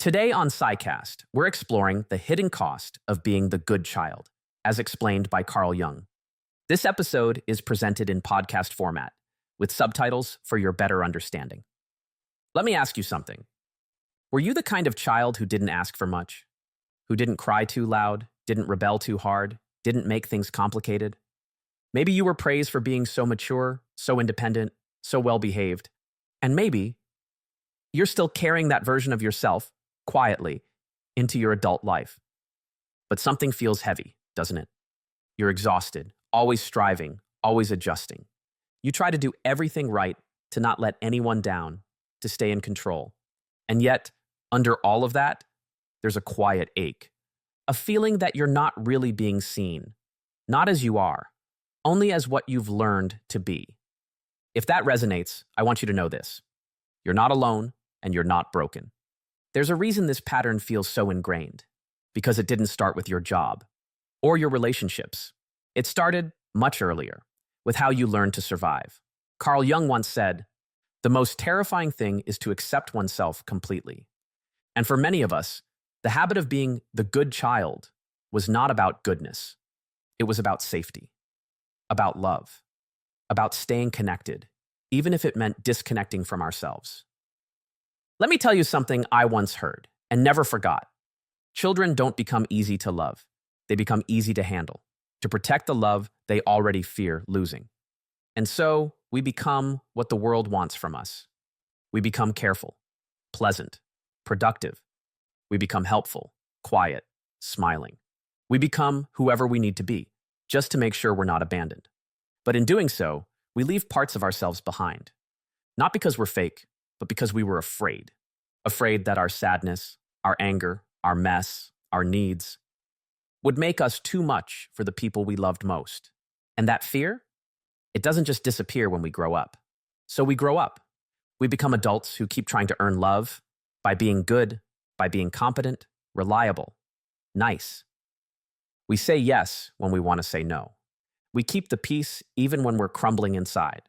Today on Psycast, we're exploring the hidden cost of being the good child, as explained by Carl Jung. This episode is presented in podcast format, with subtitles for your better understanding. Let me ask you something. Were you the kind of child who didn't ask for much? Who didn't cry too loud, didn't rebel too hard, didn't make things complicated? Maybe you were praised for being so mature, so independent, so well-behaved, and maybe you're still carrying that version of yourself quietly into your adult life. But something feels heavy, doesn't it? You're exhausted, always striving, always adjusting. You try to do everything right to not let anyone down, to stay in control. And yet, under all of that, there's a quiet ache, a feeling that you're not really being seen, not as you are, only as what you've learned to be. If that resonates, I want you to know this. You're not alone, and you're not broken. There's a reason this pattern feels so ingrained, because it didn't start with your job or your relationships. It started much earlier, with how you learned to survive. Carl Jung once said, "The most terrifying thing is to accept oneself completely." And for many of us, the habit of being the good child was not about goodness. It was about safety, about love, about staying connected, even if it meant disconnecting from ourselves. Let me tell you something I once heard and never forgot. Children don't become easy to love. They become easy to handle, to protect the love they already fear losing. And so we become what the world wants from us. We become careful, pleasant, productive. We become helpful, quiet, smiling. We become whoever we need to be, just to make sure we're not abandoned. But in doing so, we leave parts of ourselves behind. Not because we're fake, but because we were afraid. Afraid that our sadness, our anger, our mess, our needs would make us too much for the people we loved most. And that fear, it doesn't just disappear when we grow up. So we grow up. We become adults who keep trying to earn love by being good, by being competent, reliable, nice. We say yes when we want to say no. We keep the peace even when we're crumbling inside.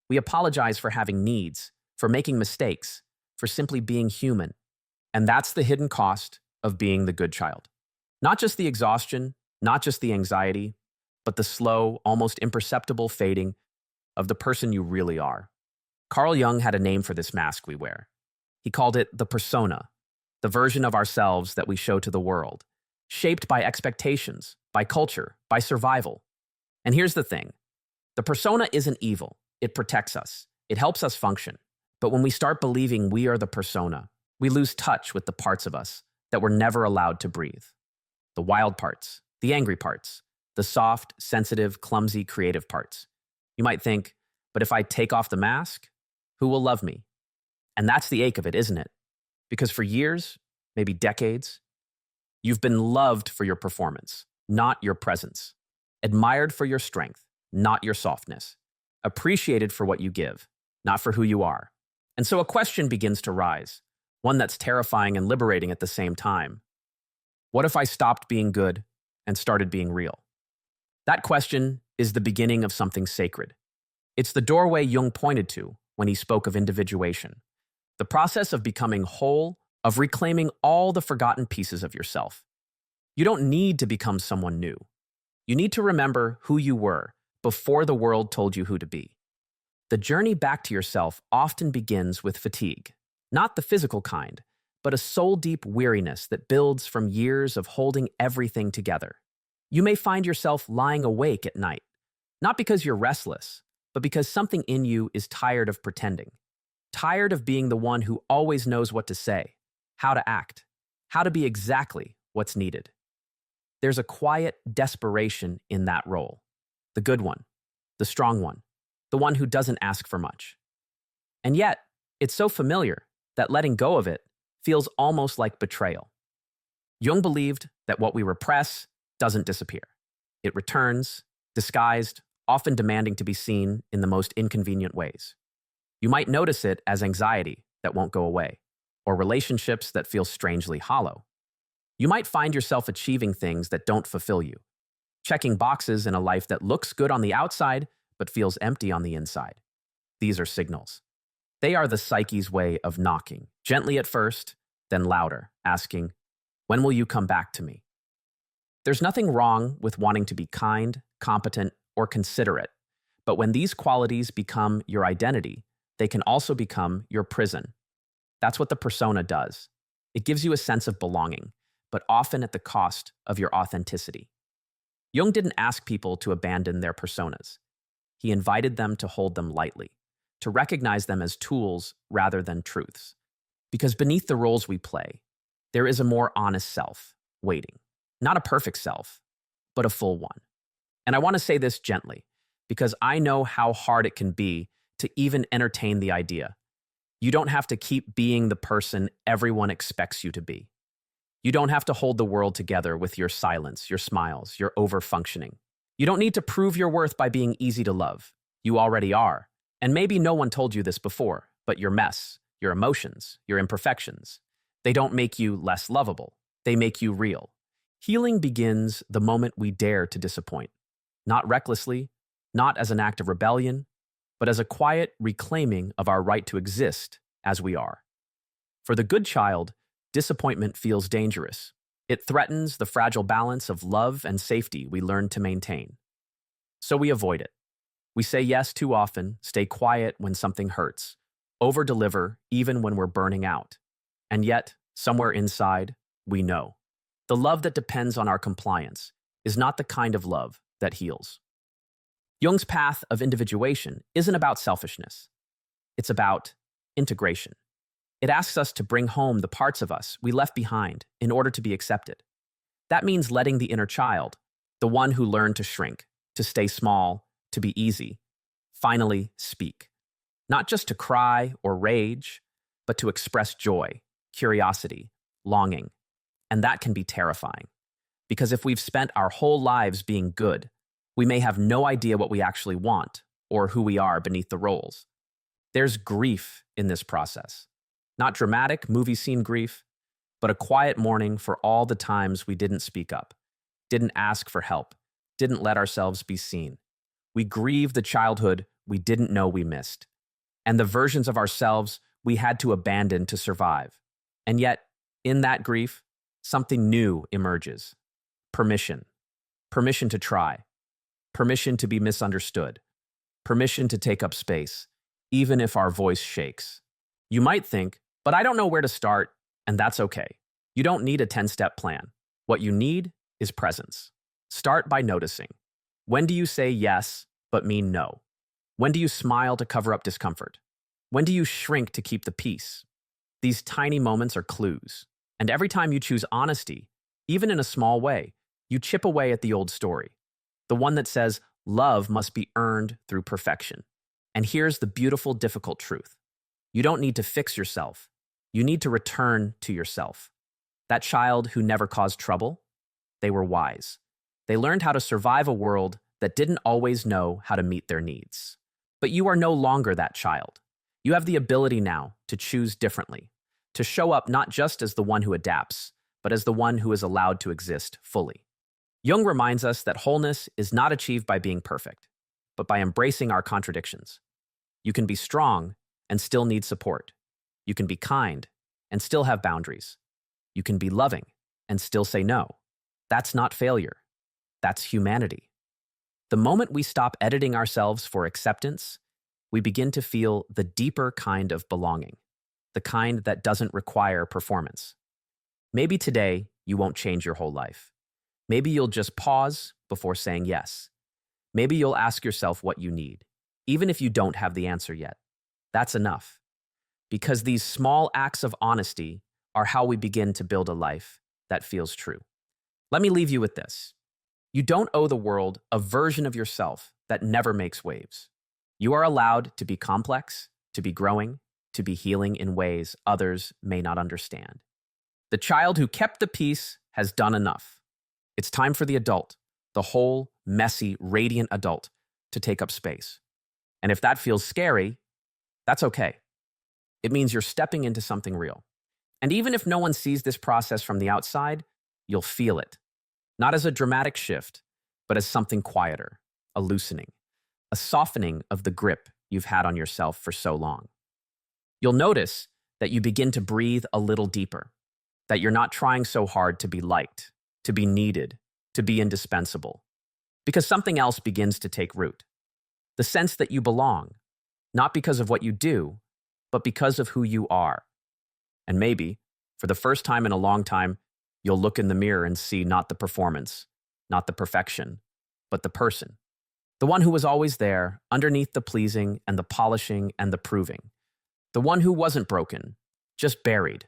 We apologize for having needs, for making mistakes, for simply being human. And that's the hidden cost of being the good child. Not just the exhaustion, not just the anxiety, but the slow, almost imperceptible fading of the person you really are. Carl Jung had a name for this mask we wear. He called it the persona, the version of ourselves that we show to the world, shaped by expectations, by culture, by survival. And here's the thing. The persona isn't evil. It protects us. It helps us function. But when we start believing we are the persona, we lose touch with the parts of us that were never allowed to breathe. The wild parts, the angry parts, the soft, sensitive, clumsy, creative parts. You might think, but if I take off the mask, who will love me? And that's the ache of it, isn't it? Because for years, maybe decades, you've been loved for your performance, not your presence. Admired for your strength, not your softness. Appreciated for what you give, not for who you are. And so a question begins to rise, one that's terrifying and liberating at the same time. What if I stopped being good and started being real? That question is the beginning of something sacred. It's the doorway Jung pointed to when he spoke of individuation, the process of becoming whole, of reclaiming all the forgotten pieces of yourself. You don't need to become someone new. You need to remember who you were before the world told you who to be. The journey back to yourself often begins with fatigue, not the physical kind, but a soul-deep weariness that builds from years of holding everything together. You may find yourself lying awake at night, not because you're restless, but because something in you is tired of pretending, tired of being the one who always knows what to say, how to act, how to be exactly what's needed. There's a quiet desperation in that role, the good one, the strong one, the one who doesn't ask for much. And yet, it's so familiar that letting go of it feels almost like betrayal. Jung believed that what we repress doesn't disappear. It returns, disguised, often demanding to be seen in the most inconvenient ways. You might notice it as anxiety that won't go away, or relationships that feel strangely hollow. You might find yourself achieving things that don't fulfill you, checking boxes in a life that looks good on the outside but feels empty on the inside. These are signals. They are the psyche's way of knocking, gently at first, then louder, asking, "When will you come back to me?" There's nothing wrong with wanting to be kind, competent, or considerate, but when these qualities become your identity, they can also become your prison. That's what the persona does. It gives you a sense of belonging, but often at the cost of your authenticity. Jung didn't ask people to abandon their personas. He invited them to hold them lightly, to recognize them as tools rather than truths. Because beneath the roles we play, there is a more honest self waiting. Not a perfect self, but a full one. And I want to say this gently, because I know how hard it can be to even entertain the idea. You don't have to keep being the person everyone expects you to be. You don't have to hold the world together with your silence, your smiles, your over-functioning. You don't need to prove your worth by being easy to love. You already are. And maybe no one told you this before, but your mess, your emotions, your imperfections, they don't make you less lovable. They make you real. Healing begins the moment we dare to disappoint. Not recklessly, not as an act of rebellion, but as a quiet reclaiming of our right to exist as we are. For the good child, disappointment feels dangerous. It threatens the fragile balance of love and safety we learn to maintain. So we avoid it. We say yes too often, stay quiet when something hurts, over-deliver even when we're burning out. And yet, somewhere inside, we know. The love that depends on our compliance is not the kind of love that heals. Jung's path of individuation isn't about selfishness. It's about integration. It asks us to bring home the parts of us we left behind in order to be accepted. That means letting the inner child, the one who learned to shrink, to stay small, to be easy, finally speak. Not just to cry or rage, but to express joy, curiosity, longing. And that can be terrifying. Because if we've spent our whole lives being good, we may have no idea what we actually want or who we are beneath the roles. There's grief in this process. Not dramatic movie scene grief, but a quiet mourning for all the times we didn't speak up, didn't ask for help, didn't let ourselves be seen. We grieve the childhood we didn't know we missed, and the versions of ourselves we had to abandon to survive. And yet, in that grief, something new emerges. Permission. Permission to try. Permission to be misunderstood. Permission to take up space, even if our voice shakes. You might think, but I don't know where to start, and that's okay. You don't need a 10-step plan. What you need is presence. Start by noticing. When do you say yes, but mean no? When do you smile to cover up discomfort? When do you shrink to keep the peace? These tiny moments are clues. And every time you choose honesty, even in a small way, you chip away at the old story. The one that says, love must be earned through perfection. And here's the beautiful, difficult truth. You don't need to fix yourself. You need to return to yourself. That child who never caused trouble, they were wise. They learned how to survive a world that didn't always know how to meet their needs. But you are no longer that child. You have the ability now to choose differently, to show up not just as the one who adapts, but as the one who is allowed to exist fully. Jung reminds us that wholeness is not achieved by being perfect, but by embracing our contradictions. You can be strong and still need support. You can be kind and still have boundaries. You can be loving and still say no. That's not failure. That's humanity. The moment we stop editing ourselves for acceptance, we begin to feel the deeper kind of belonging, the kind that doesn't require performance. Maybe today you won't change your whole life. Maybe you'll just pause before saying yes. Maybe you'll ask yourself what you need, even if you don't have the answer yet. That's enough. Because these small acts of honesty are how we begin to build a life that feels true. Let me leave you with this. You don't owe the world a version of yourself that never makes waves. You are allowed to be complex, to be growing, to be healing in ways others may not understand. The child who kept the peace has done enough. It's time for the adult, the whole, messy, radiant adult, to take up space. And if that feels scary, that's okay. It means you're stepping into something real. And even if no one sees this process from the outside, you'll feel it. Not as a dramatic shift, but as something quieter, a loosening, a softening of the grip you've had on yourself for so long. You'll notice that you begin to breathe a little deeper, that you're not trying so hard to be liked, to be needed, to be indispensable. Because something else begins to take root. The sense that you belong, not because of what you do, but because of who you are. And maybe, for the first time in a long time, you'll look in the mirror and see not the performance, not the perfection, but the person. The one who was always there, underneath the pleasing and the polishing and the proving. The one who wasn't broken, just buried.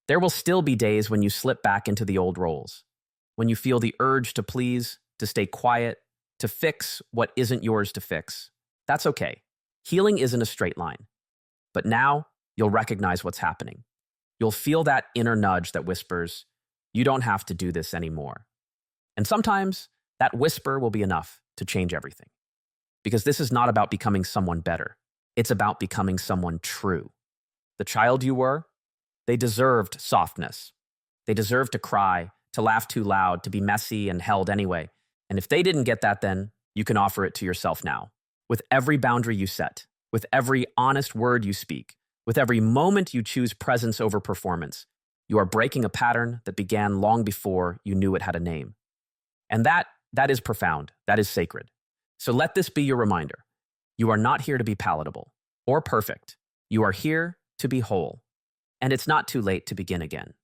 There will still be days when you slip back into the old roles, when you feel the urge to please, to stay quiet, to fix what isn't yours to fix. That's okay. Healing isn't a straight line. But now, you'll recognize what's happening. You'll feel that inner nudge that whispers, you don't have to do this anymore. And sometimes, that whisper will be enough to change everything. Because this is not about becoming someone better. It's about becoming someone true. The child you were, they deserved softness. They deserved to cry, to laugh too loud, to be messy and held anyway. And if they didn't get that then, you can offer it to yourself now. With every boundary you set, with every honest word you speak, with every moment you choose presence over performance, you are breaking a pattern that began long before you knew it had a name. And that is profound. That is sacred. So let this be your reminder. You are not here to be palatable or perfect. You are here to be whole. And it's not too late to begin again.